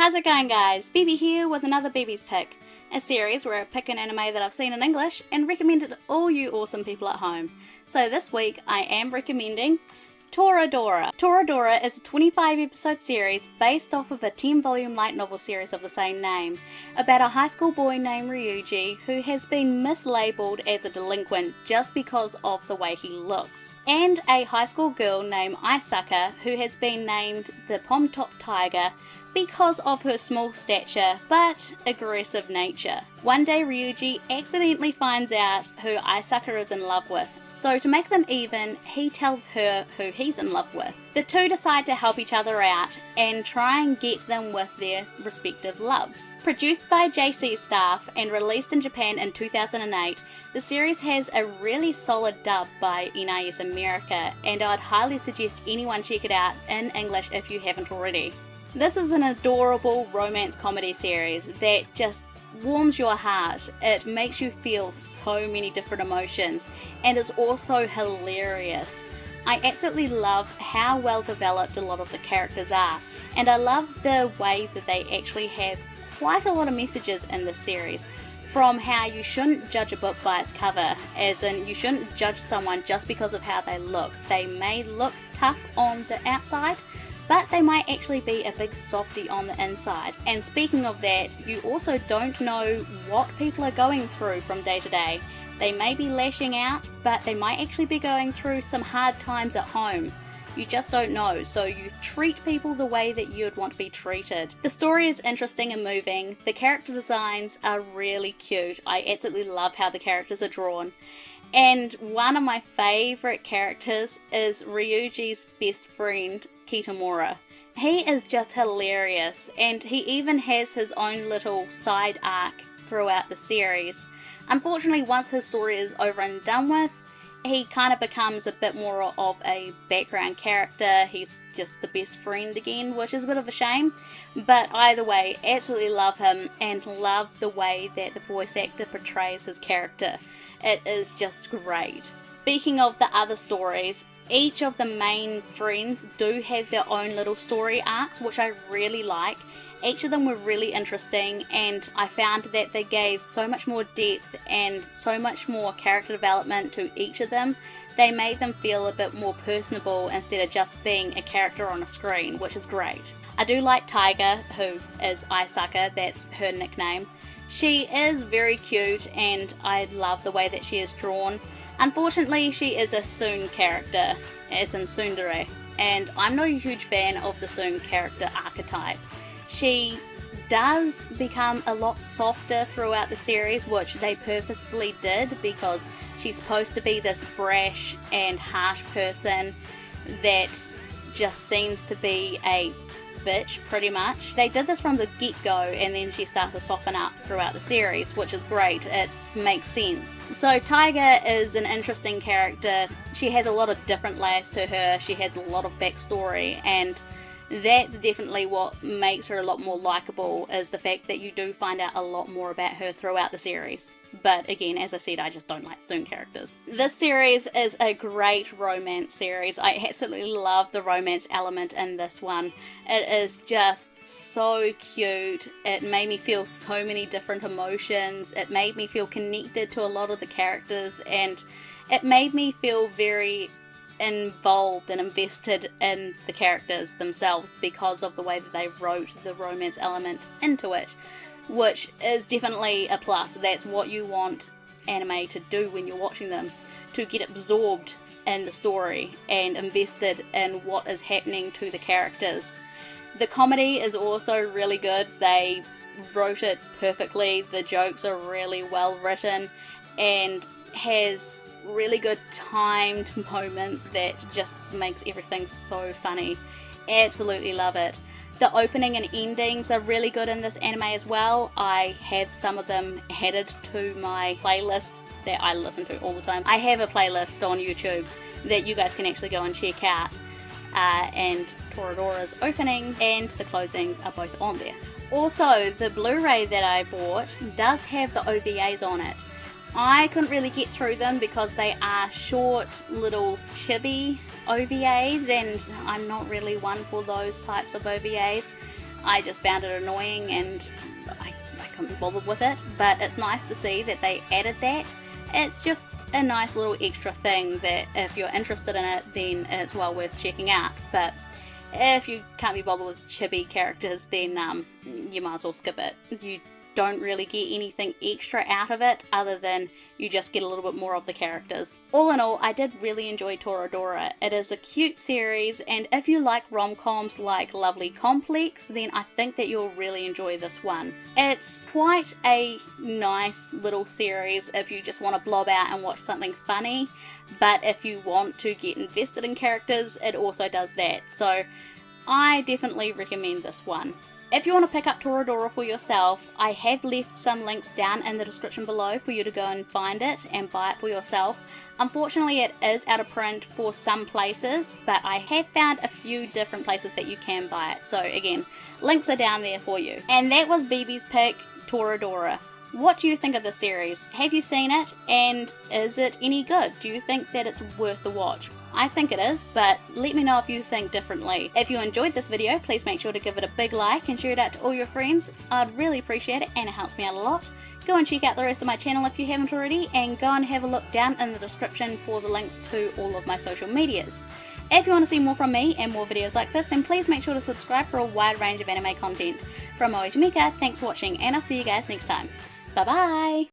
How's it going, guys? Bibi here with another Bibi's Pick, a series where I pick an anime that I've seen in English and recommend it to all you awesome people at home. So this week I am recommending Toradora. Toradora is a 25-episode series based off of a 10-volume light novel series of the same name, about a high school boy named Ryuji who has been mislabeled as a delinquent just because of the way he looks, and a high school girl named Aisaka who has been named the Pom-Top Tiger because of her small stature but aggressive nature. One day Ryuji accidentally finds out who Aisaka is in love with, so to make them even, he tells her who he's in love with. The two decide to help each other out and try and get them with their respective loves. Produced by JC staff and released in Japan in 2008, the series has a really solid dub by NIS America, and I'd highly suggest anyone check it out in English if you haven't already. This is an adorable romance comedy series that just warms your heart. It makes you feel so many different emotions and is also hilarious. I absolutely love how well developed a lot of the characters are, and I love the way that they actually have quite a lot of messages in this series, from how you shouldn't judge a book by its cover, as in you shouldn't judge someone just because of how they look. They may look tough on the outside, but they might actually be a big softie on the inside. And speaking of that, you also don't know what people are going through from day to day. They may be lashing out, but they might actually be going through some hard times at home. You just don't know, so you treat people the way that you'd want to be treated. The story is interesting and moving. The character designs are really cute. I absolutely love how the characters are drawn. And one of my favourite characters is Ryuji's best friend, Kitamura. He is just hilarious, and he even has his own little side arc throughout the series. Unfortunately, once his story is over and done with, he kind of becomes a bit more of a background character. He's just the best friend again, which is a bit of a shame. But either way, absolutely love him and love the way that the voice actor portrays his character. It is just great. Speaking of the other stories, each of the main friends do have their own little story arcs, which I really like. Each of them were really interesting, and I found that they gave so much more depth and so much more character development to each of them. They made them feel a bit more personable instead of just being a character on a screen, which is great. I do like Tiger, who is Aisaka, that's her nickname. She is very cute, and I love the way that she is drawn. Unfortunately, she is a Soon character, as in tsundere, and I'm not a huge fan of the Soon character archetype. She does become a lot softer throughout the series, which they purposefully did because she's supposed to be this brash and harsh person that just seems to be a bitch, pretty much. They did this from the get-go, and then she starts to soften up throughout the series, which is great. It makes sense. So Tiger is an interesting character. She has a lot of different layers to her. She has a lot of backstory, and that's definitely what makes her a lot more likable, is the fact that you do find out a lot more about her throughout the series. But again, as I said, I just don't like Soon characters. This series is a great romance series. I absolutely love the romance element in this one. It is just so cute. It made me feel so many different emotions. It made me feel connected to a lot of the characters, and it made me feel very involved and invested in the characters themselves because of the way that they wrote the romance element into it, which is definitely a plus. That's what you want anime to do when you're watching them, to get absorbed in the story and invested in what is happening to the characters. The comedy is also really good. They wrote it perfectly. The jokes are really well written and has really good timed moments that just makes everything so funny. Absolutely love it. The opening and endings are really good in this anime as well. I have some of them added to my playlist that I listen to all the time. I have a playlist on YouTube that you guys can actually go and check out, and Toradora's opening and the closings are both on there. Also, the Blu-ray that I bought does have the OVAs on it. I couldn't really get through them because they are short little chibi OVAs, and I'm not really one for those types of OVAs. I just found it annoying and I couldn't be bothered with it, but it's nice to see that they added that. It's just a nice little extra thing that if you're interested in it, then it's well worth checking out. But if you can't be bothered with chibi characters, then you might as well skip it. You don't really get anything extra out of it other than you just get a little bit more of the characters. All in all, I did really enjoy Toradora. It is a cute series, and if you like rom-coms like Lovely Complex, then I think that you'll really enjoy this one. It's quite a nice little series if you just want to blob out and watch something funny, but if you want to get invested in characters, it also does that. So I definitely recommend this one. If you want to pick up Toradora for yourself, I have left some links down in the description below for you to go and find it and buy it for yourself. Unfortunately, it is out of print for some places, but I have found a few different places that you can buy it. So again, links are down there for you. And that was Bibi's pick, Toradora. What do you think of the series? Have you seen it? And is it any good? Do you think that it's worth the watch? I think it is, but let me know if you think differently. If you enjoyed this video, please make sure to give it a big like and share it out to all your friends. I'd really appreciate it and it helps me out a lot. Go and check out the rest of my channel if you haven't already, and go and have a look down in the description for the links to all of my social medias. If you want to see more from me and more videos like this, then please make sure to subscribe for a wide range of anime content. From Mika, thanks for watching, and I'll see you guys next time. Bye bye!